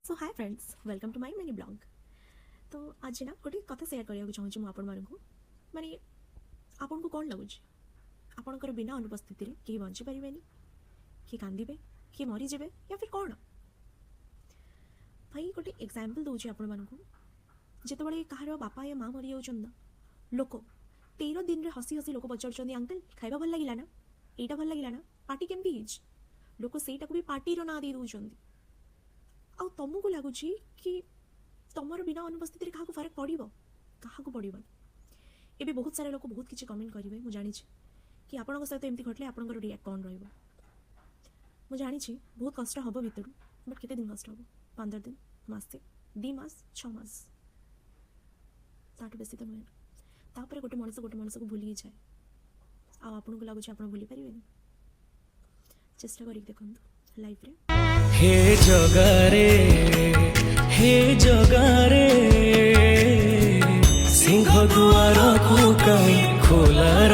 So hi friends, welcome to my mini blog. तो आज ना गोटे कथा सेयार करने चाहूँगी मुझे माने आपन को कौन लगुच आपणकर बिना अनुपस्थिति कहीं बंची पारे, किए कांदे, किए मरीजे या फिर कौन भाई गोटे एग्जाम्पल दूसरी आपण मानक जिते कहार बापा या माँ मरी जाऊँ लोक 13 दिन में हसी हसी लोक पचार अंकल खाଇବା भल लगे ना, यहाँ भल लगे ना, पार्टी केमती लोक से भी पार्टीर ना दे दौरान आ तुमको लगुच कि तुम बिना अनुपस्थिति क्या फरक पड़ो क्या पड़ोनी। एवं बहुत सारे लोग बहुत किसी कमेंट करेंगे, मुझे जानी कि आपण सहित एमती घटले आपण रिएक्ट कौन रुझे जानी बहुत कष्ट हम भितर, बट केते दिन कष्ट हम 15 दिन मसे 2 मास 6 मास ताठू बेसी तो नुहे तापर गोटे मनुष्य को भूली जाए आपको लगुच आप भूली पारे चेष्टा कर देखो लाइफ रे। हे जगारे सिंह दुआर को कहीं खोला।